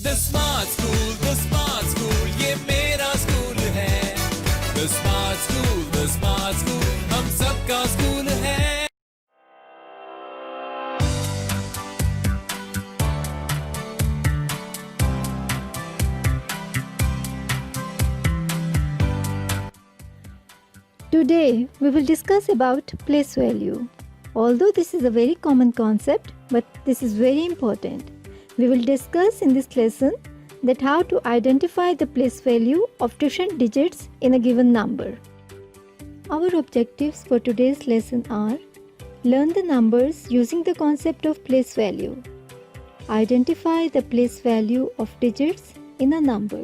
The smart school, ये मेरा school है. The smart school, हम सबका स्कूल है. Today we will discuss about place value. Although this is a very common concept, but this is very important. We will discuss in this lesson that how to identify the place value of different digits in a given number. Our objectives for today's lesson are: learn the numbers using the concept of place value, identify the place value of digits in a number,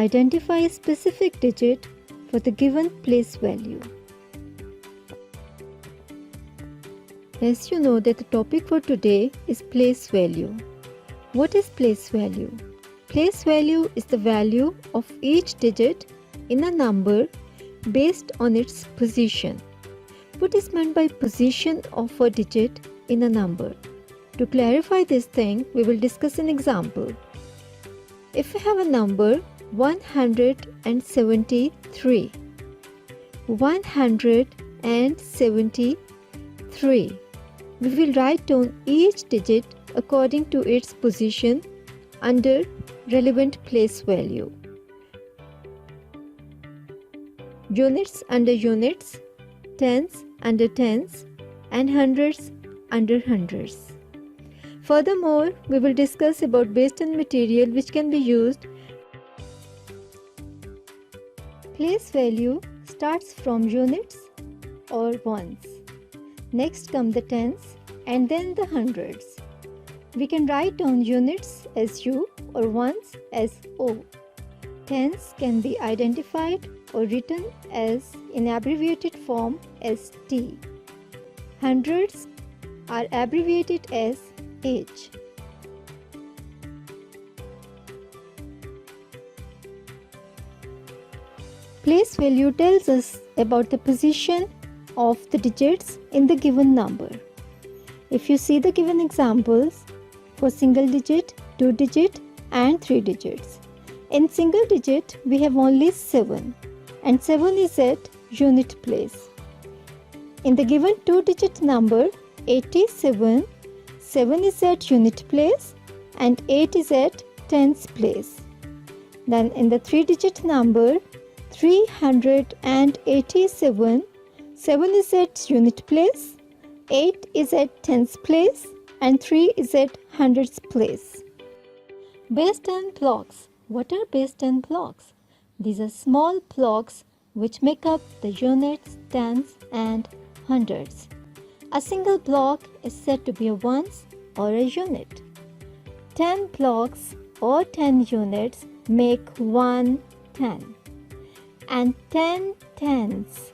identify a specific digit for the given place value. As you know that the topic for today is place value. What is place value? Place value is the value of each digit in a number based on its position. What is meant by position of a digit in a number? To clarify this thing, we will discuss an example. If we have a number 173, 173, we will write down each digit according to its position under relevant place value. Units under units, tens under tens, and hundreds under hundreds. Furthermore, we will discuss about base and material which can be used. Place value starts from units or ones. Next come the tens and then the hundreds. We can write down units as U or ones as O. Tens can be identified or written as in abbreviated form as T. Hundreds are abbreviated as H. Place value tells us about the position of the digits in the given number. If you see the given examples for single digit, two digit and three digits. In single digit we have only 7 and 7 is at unit place. In the given two digit number 87, 7 is at unit place and 8 is at tens place. Then in the three digit number 387, 7 is at unit place, 8 is at tens place and 3 is at hundreds place. Base 10 blocks. What are base 10 blocks? These are small blocks which make up the units, tens and hundreds. A single block is said to be a ones or a unit. 10 blocks or 10 units make 1 10. And 10 tens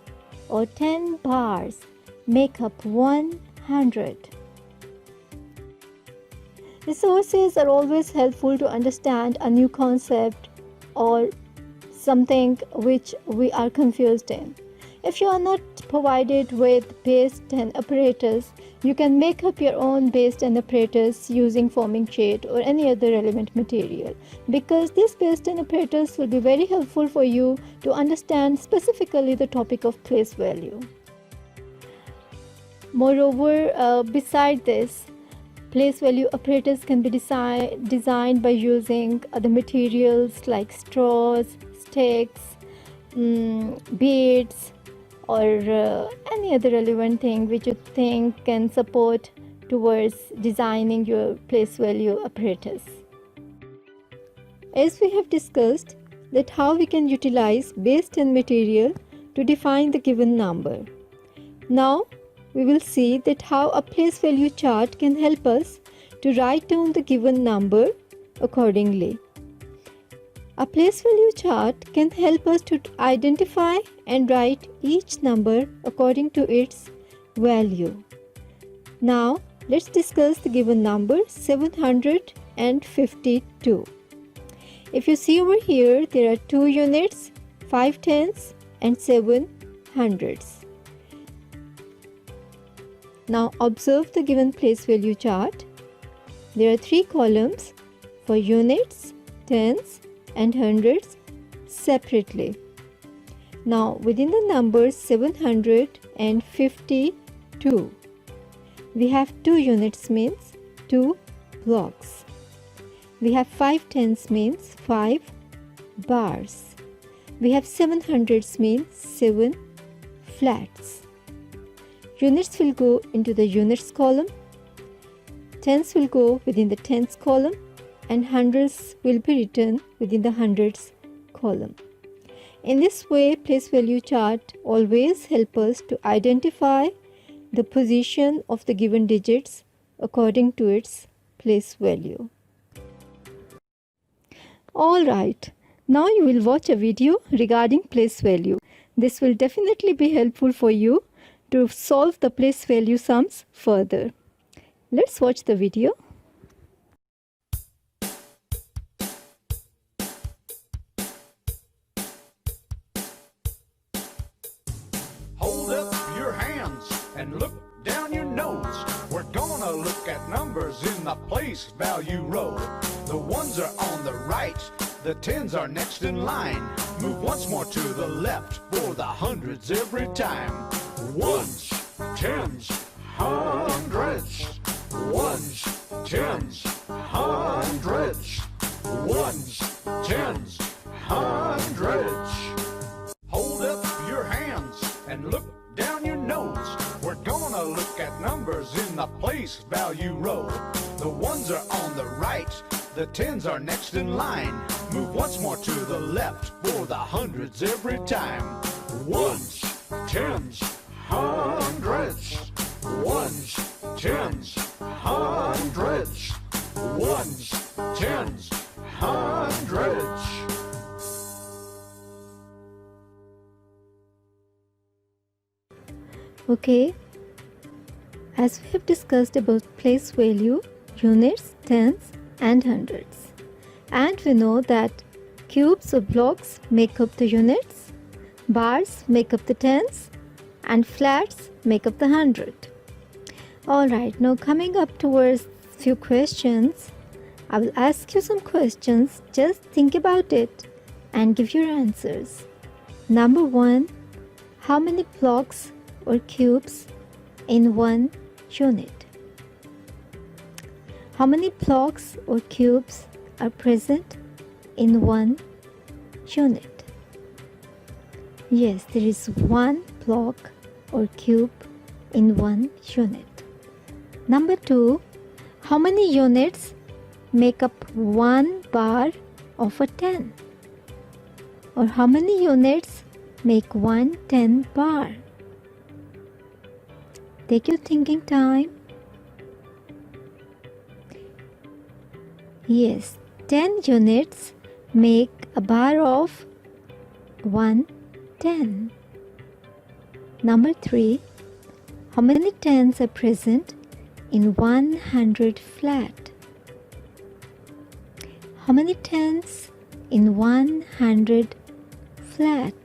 or 10 bars make up 100. Resources are always helpful to understand a new concept or something which we are confused in. If you are not provided with base 10 apparatus, you can make up your own base 10 apparatus using forming sheet or any other relevant material, because this base 10 apparatus will be very helpful for you to understand specifically the topic of place value. Moreover, beside this, place value apparatus can be designed by using other materials like straws, sticks, beads, or any other relevant thing which you think can support towards designing your place value apparatus. As we have discussed that how we can utilize base 10 material to define the given number. Now we will see that how a place value chart can help us to write down the given number accordingly. A place value chart can help us to identify and write each number according to its value. Now let's discuss the given number 752. If you see over here, there are 2 units, 5 tens and 7 hundreds. Now observe the given place value chart. There are 3 columns, for units, tens and hundreds separately. Now within the numbers 752, we have 2 units means 2 blocks. We have 5 tens means 5 bars. We have 7 hundreds means 7 flats. Units will go into the units column, tens will go within the tens column, and hundreds will be written within the hundreds column. In this way, place value chart always help us to identify the position of the given digits according to its place value. Alright, now you will watch a video regarding place value. This will definitely be helpful for you to solve the place value sums further. Let's watch the video. Hold up your hands and look down your nose. We're gonna look at numbers in the place value row. The ones are on the right, the tens are next in line. Move once more to the left for the hundreds every time. Ones, tens, hundreds. Ones, tens, hundreds. Ones, tens, hundreds. Hold up your hands and look down your nose. We're gonna look at numbers in the place value row. The ones are on the right, the tens are next in line. Move once more to the left for the hundreds every time. Ones, tens, hundreds. Ones, tens, hundreds. Ones, tens, hundreds. Okay, as we have discussed about place value, units, tens and hundreds, and we know that cubes or blocks make up the units, bars make up the tens, and flats make up the hundred. Alright, now coming up towards few questions, I will ask you some questions. Just think about it and give your answers. Number 1, how many blocks or cubes in one unit? How many blocks or cubes are present in one unit? Yes, there is one block or cube in one unit. Number 2, how many units make up one bar of a 10? Or how many units make one 10 bar? Take your thinking time. Yes, 10 units make a bar of 110. Number 3, how many tens are present in 100 flat? How many tens in 100 flat?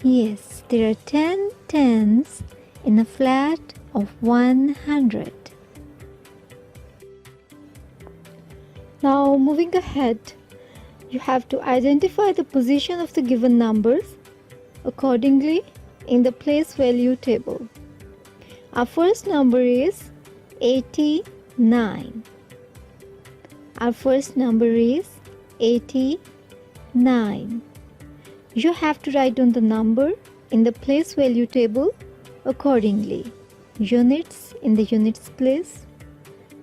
Yes, there are 10 tens in a flat of 100. Now moving ahead, you have to identify the position of the given numbers accordingly in the place value table. Our first number is 89. Our first number is 89. You have to write down the number in the place value table accordingly. Units in the units place,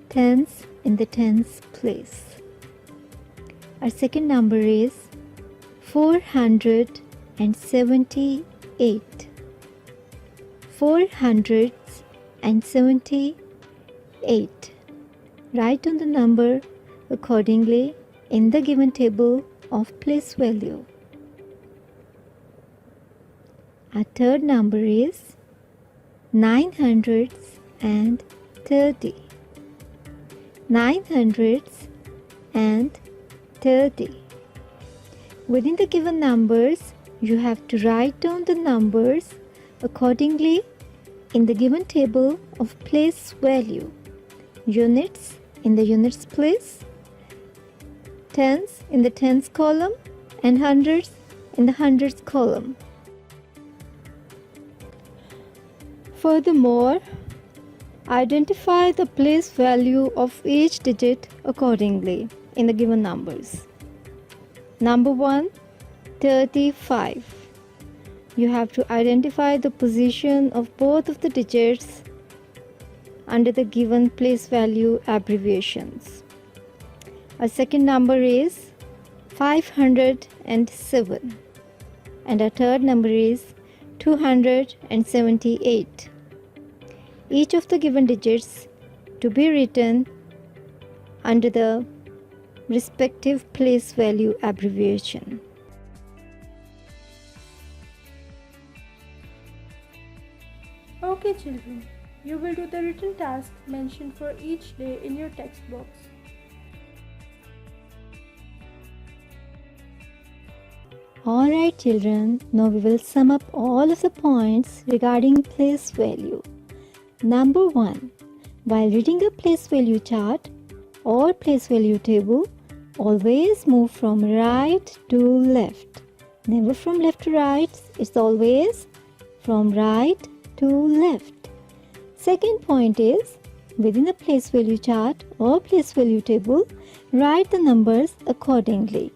tens in the tens place. Our second number is 478. 478. Write down the number accordingly in the given table of place value. Our third number is 930. 930. Within the given numbers, you have to write down the numbers accordingly in the given table of place value. Units in the units place, tens in the tens column, and hundreds in the hundreds column. Furthermore, identify the place value of each digit accordingly in the given numbers. Number 1, 35. You have to identify the position of both of the digits under the given place value abbreviations. A second number is 507 and a third number is 278. Each of the given digits to be written under the respective place value abbreviation. Okay children, you will do the written task mentioned for each day in your textbooks. Alright children, now we will sum up all of the points regarding place value. Number 1. While reading a place value chart or place value table, always move from right to left. Never from left to right, it's always from right to left. Second point is, within a place value chart or place value table, write the numbers accordingly.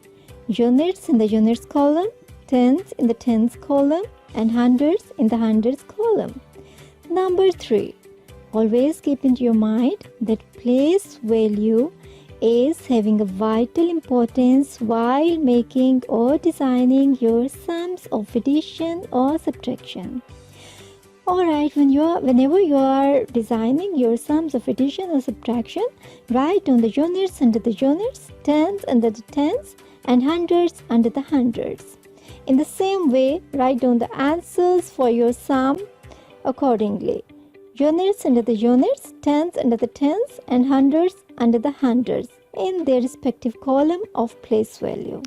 Units in the units column, tens in the tens column, and hundreds in the hundreds column. Number 3. Always keep into your mind that place value is having a vital importance while making or designing your sums of addition or subtraction. Alright, whenever you are designing your sums of addition or subtraction, write down the units under the units, tens under the tens, and hundreds under the hundreds. In the same way, write down the answers for your sum accordingly. Units under the units, tens under the tens, and hundreds under the hundreds in their respective column of place value.